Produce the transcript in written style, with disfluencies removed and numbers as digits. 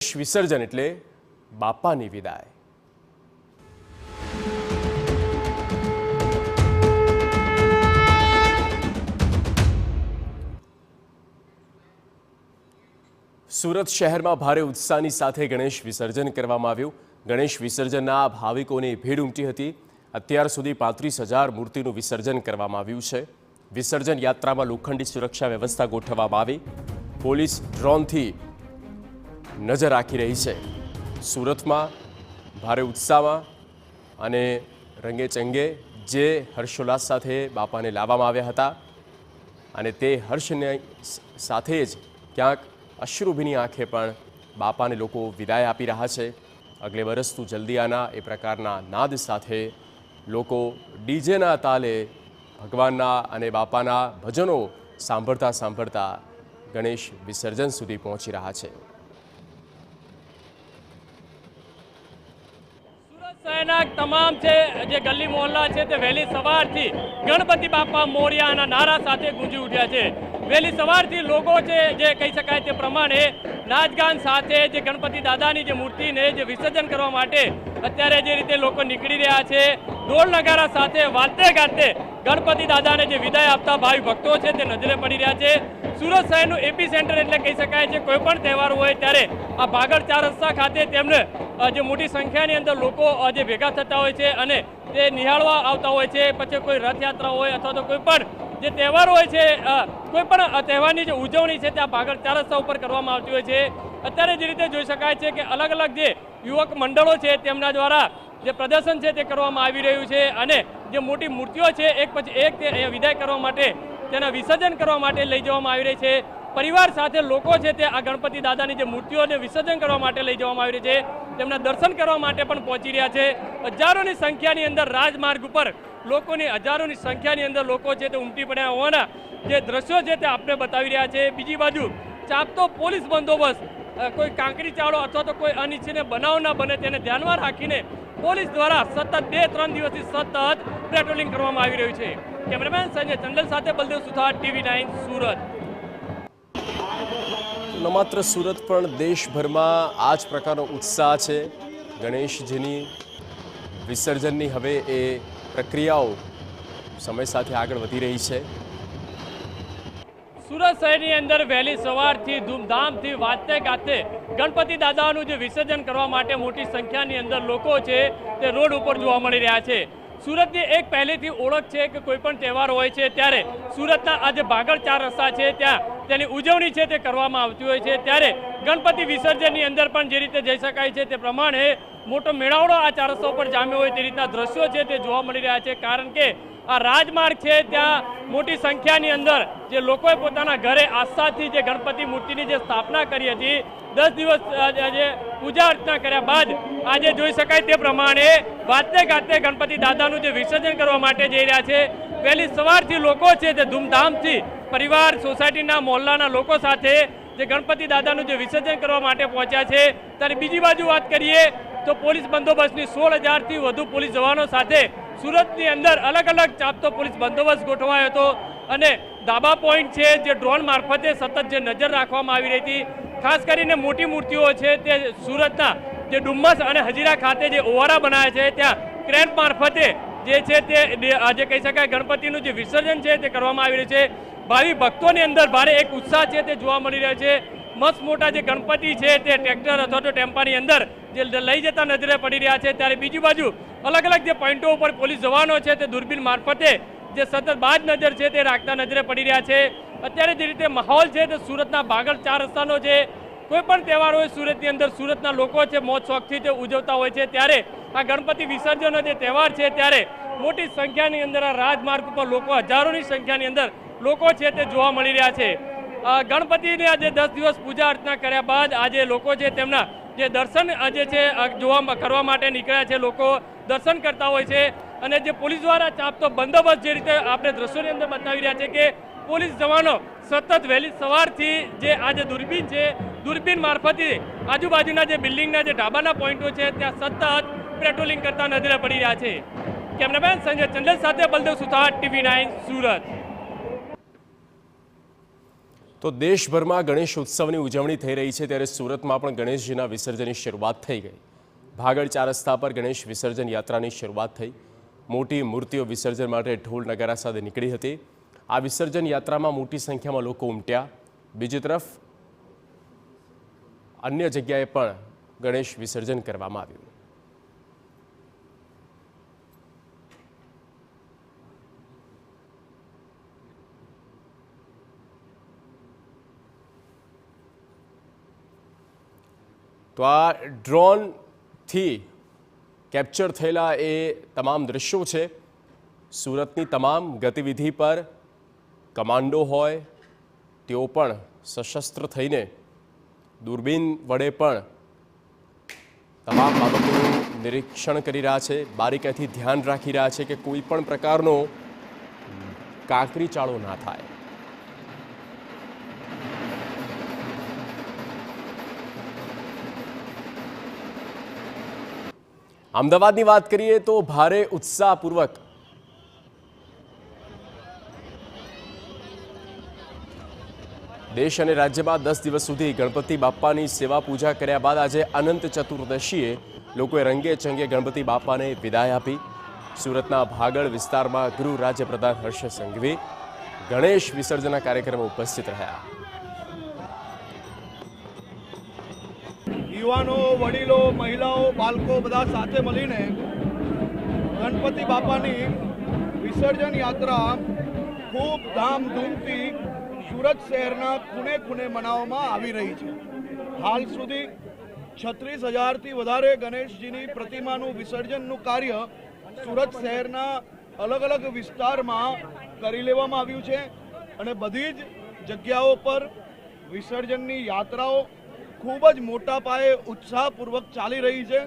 ગણેશ વિસર્જન એટલે બાપાની વિદાય। સુરત શહેરમાં ભારે ઉત્સાહની સાથે ગણેશ વિસર્જન કરવામાં આવ્યું। ગણેશ વિસર્જનના ભાવિકોની ભીડ ઉમટી હતી। અત્યાર સુધી 35,000 મૂર્તિનું વિસર્જન કરવામાં આવ્યું છે। વિસર્જન યાત્રામાં લોખંડી સુરક્ષા વ્યવસ્થા ગોઠવવામાં આવી। પોલીસ ડ્રોનથી નજર રાખી રહી છે। સુરતમાં ભારે ઉત્સાહમાં અને રંગે ચંગે જે હર્ષોલ્લાસ સાથે બાપાને લાવવામાં આવ્યા હતા અને તે હર્ષની સાથે જ ક્યાંક અશ્રુભીની આંખે પણ બાપાને લોકો વિદાય આપી રહ્યા છે। અગલે વરસ તું જલ્દી આના એ પ્રકારના નાદ સાથે લોકો ડીજેના તાલે ભગવાનના અને બાપાના ભજનો સાંભળતા સાંભળતા ગણેશ વિસર્જન સુધી પહોંચી રહ્યા છે। શહેરના તમામ છે જે ગલી મોહલ્લા છે તે વહેલી સવારથી ગણપતિ બાપા મોરિયાના નારા સાથે ગુંજી ઉઠ્યા છે। વહેલી સવારથી લોકો છે જે કહી શકાય તે પ્રમાણે નાચગાન સાથે જે ગણપતિ દાદાની જે મૂર્તિને જે વિસર્જન કરવા માટે અત્યારે જે રીતે લોકો નીકળી રહ્યા છે, ઢોલ નગારા સાથે વાતે ગાતે ગણપતિ દાદાને જે વિદાય આપતા ભાવિ ભક્તો છે તે નજરે પડી રહ્યા છે। સુરત શહેરનું એપી સેન્ટર એટલે કહી શકાય છે। કોઈ પણ તહેવાર હોય ત્યારે આ ભાગળ ચાર રસ્તા ખાતે તેમને જે મોટી સંખ્યાની અંદર લોકો જે ભેગા થતા હોય છે અને તે નિહાળવા આવતા હોય છે। પછી કોઈ રથયાત્રા હોય અથવા તો કોઈ પણ જે તહેવાર હોય છે, કોઈ પણ તહેવારની જે ઉજવણી છે ત્યાં ભાગળ ચાર રસ્તા ઉપર કરવામાં આવતી હોય છે। અત્યારે જે રીતે જોઈ શકાય છે કે અલગ અલગ જે યુવક મંડળો છે તેમના દ્વારા જે પ્રદર્શન છે તે કરવામાં આવી રહ્યું છે અને જે મોટી મૂર્તિઓ છે એક પછી એક તે વિદાય કરવા માટે તેના વિસર્જન કરવા માટે લઈ જવામાં આવી રહી છે। પરિવાર સાથે લોકો છે તે આ ગણપતિ દાદાની જે મૂર્તિઓને વિસર્જન કરવા માટે લઈ જવામાં આવી રહી છે, તેમના દર્શન કરવા માટે પણ પહોંચી રહ્યા છે। હજારોની સંખ્યાની અંદર રાજમાર્ગ ઉપર લોકોની હજારોની સંખ્યાની અંદર લોકો છે તે ઉમટી પડ્યા હોવાના જે દ્રશ્યો છે તે આપણે બતાવી રહ્યા છે। બીજી બાજુ ચાપતો પોલીસ બંદોબસ્ત, કોઈ કાંકરી ચાળો અથવા તો કોઈ અનિચ્છનીય બનાવ ન બને તેને ધ્યાનમાં રાખીને પોલીસ દ્વારા સતત 2-3 દિવસથી સતત પેટ્રોલિંગ કરવામાં આવી રહ્યું છે। કેમેરામેન સંજય ચંડલ સાથે બલદેવ સુથાર, TV9 સુરત। ન માત્ર સુરત પણ દેશભરમાં આ જ પ્રકારનો ઉત્સાહ છે। ગણેશજીની વિસર્જનની હવે એ પ્રક્રિયાઓ સમય સાથે આગળ વધી રહી છે। સુરત શહેરની અંદર વહેલી સવારથી ધૂમધામથી વાતે ગાતે ગણપતિ દાદાનું જે વિસર્જન કરવા માટે મોટી સંખ્યાની અંદર લોકો છે તે રોડ ઉપર જોવા મળી રહ્યા છે। સુરતની એક પહેલેથી ઓળખ છે કે કોઈ પણ તહેવાર હોય છે ત્યારે સુરતના આ જે ભાગળ ચાર રસ્તા છે ત્યાં તેની ઉજવણી છે તે કરવામાં આવતી હોય છે। ત્યારે ગણપતિ વિસર્જનની અંદર પણ જે રીતે જઈ શકાય છે તે પ્રમાણે મોટો મેળાવડો આ ચાર રસ્તા ઉપર જામ્યો હોય તે રીતના દ્રશ્યો છે તે જોવા મળી રહ્યા છે। કારણ કે આ રાજમાર્ગ છે ત્યાં મોટી સંખ્યાની અંદર જે લોકોએ પોતાના ઘરે આસ્થાથી જે ગણપતિ મૂર્તિની જે સ્થાપના કરી હતી, 10 દિવસ જે પૂજા અર્ચના કર્યા બાદ આજે જોઈ શકાય તે પ્રમાણે વાતે ગાતે ગણપતિ દાદાનું જે વિસર્જન કરવા માટે જઈ રહ્યા છે। વહેલી સવારથી લોકો છે તે ધૂમધામથી પરિવાર, સોસાયટીના મોહલ્લાના લોકો સાથે જે ગણપતિ દાદાનું જે વિસર્જન કરવા માટે પહોંચ્યા છે। ત્યારે બીજી બાજુ વાત કરીએ તો પોલીસ બંદોબસ્તની 16,000થી વધુ પોલીસ જવાનો સાથે સુરતની અંદર અલગ અલગ ચાપતો પોલીસ બંદોબસ્ત ગોઠવાયો હતો અને ધાબા પોઈન્ટ છે જે ડ્રોન મારફતે સતત જે નજર રાખવામાં આવી રહી હતી। ખાસ કરીને મોટી મૂર્તિઓ છે તે સુરતના જે ડુમ્મસ અને હજીરા ખાતે જે ઓવારા બનાવ્યા છે ત્યાં ક્રેન મારફતે જે છે તે આજે કહી શકાય ગણપતિનું જે વિસર્જન છે તે કરવામાં આવી રહ્યું છે। ભાવિ ભક્તોની અંદર ભારે એક ઉત્સાહ છે તે જોવા મળી રહ્યો છે। મસ્ત મોટા જે ગણપતિ છે તે ટ્રેક્ટર અથવા તો ટેમ્પાની અંદર જે લઈ જતા નજરે પડી રહ્યા છે। ત્યારે બીજી બાજુ અલગ અલગ જે પોઈન્ટો ઉપર પોલીસ જવાનો છે તે દૂરબીન મારફતે જે સતત બાજ નજર છે તે રાખતા નજરે પડી રહ્યા છે। અત્યારે જે રીતે માહોલ છે તે સુરતના ભાગળ ચાર રસ્તાનો છે। કોઈ પણ તહેવાર હોય સુરતની અંદર સુરતના લોકો છે મોજ શોખથી તે ઉજવતા હોય છે। ત્યારે આ ગણપતિ વિસર્જનનો જે તહેવાર છે ત્યારે મોટી સંખ્યાની અંદર આ રાજમાર્ગ ઉપર લોકો હજારોની સંખ્યાની અંદર લોકો છે તે જોવા મળી રહ્યા છે। ગણપતિને આજે 10 દિવસ પૂજા અર્ચના કર્યા બાદ આજે લોકો છે તેમના જે દર્શન આજે છે કરવા માટે નીકળ્યા છે। લોકો દર્શન કરતા હોય છે અને જે પોલીસ દ્વારા ચાપતો બંદોબસ્ત જે રીતે આપણે દ્રશ્યોની અંદર બતાવી રહ્યા છે કે પોલીસ જવાનો સતત વહેલી સવારથી જે આ જે દૂરબીન છે, દૂરબીન મારફતે આજુબાજુના જે બિલ્ડિંગના જે ઢાબાના પોઈન્ટો છે ત્યાં સતત પેટ્રોલિંગ કરતા નજરે પડી રહ્યા છે। કેમેરામેન સંજય ચંડલ સાથે બલદેવ સુથાર, TV9 સુરત। તો દેશભરમાં ગણેશ ઉત્સવની ઉજવણી થઈ રહી છે ત્યારે સુરતમાં પણ ગણેશજીના વિસર્જનની શરૂઆત થઈ ગઈ. ભાગળ 4 રસ્તા પર ગણેશ વિસર્જન યાત્રાની શરૂઆત થઈ. મોટી મૂર્તિઓ વિસર્જન માટે ઢોલ નગારા સાથે નીકળી હતી. આ વિસર્જન યાત્રામાં મોટી સંખ્યામાં લોકો ઉમટ્યા. બીજી તરફ અન્ય જગ્યાએ પણ ગણેશ વિસર્જન કરવામાં આવ્યું. તો આ ડ્રોનથી કેપ્ચર થયેલા એ તમામ દ્રશ્યો છે. સુરતની તમામ ગતિવિધિ પર કમાન્ડો હોય તેઓ પણ સશસ્ત્ર થઈને દૂરબીન વડે પણ તમામ બાબતોનું નિરીક્ષણ કરી રહ્યા છે. બારીકાઈથી ધ્યાન રાખી રહ્યા છે કે કોઈ પણ પ્રકારનો કાંકરી ચાળો ના થાય. અમદાવાદની વાત કરીએ તો ભારે ઉત્સાહપૂર્વક દેશ અને રાજ્યમાં 10 દિવસ સુધી ગણપતિ બાપ્પાની સેવા પૂજા કર્યા બાદ આજે અનંત ચતુર્દશીએ લોકોએ રંગે ચંગે ગણપતિ બાપ્પાને વિદાય આપી. સુરતના ભાગળ વિસ્તારમાં ગૃહ રાજ્યપ્રધાન હર્ષ સંઘવી ગણેશ વિસર્જનના કાર્યક્રમમાં ઉપસ્થિત રહ્યા. યુવાનો, વડીલો, મહિલાઓ, બાળકો બધા સાથે મળીને ગણપતિ બાપાની વિસર્જન યાત્રા ખૂબ ધામધૂમથી સુરત શહેરના ખૂણે ખૂણે મનાવવામાં આવી રહી છે. હાલ સુધી 36,000થી વધારે ગણેશજીની પ્રતિમાનું વિસર્જનનું કાર્ય સુરત શહેરના અલગ અલગ વિસ્તારમાં કરી લેવામાં આવ્યું છે અને બધી જ જગ્યાઓ પર વિસર્જનની યાત્રાઓ ખૂબ જ મોટા પાયે ઉત્સાહપૂર્વક ચાલી રહી છે.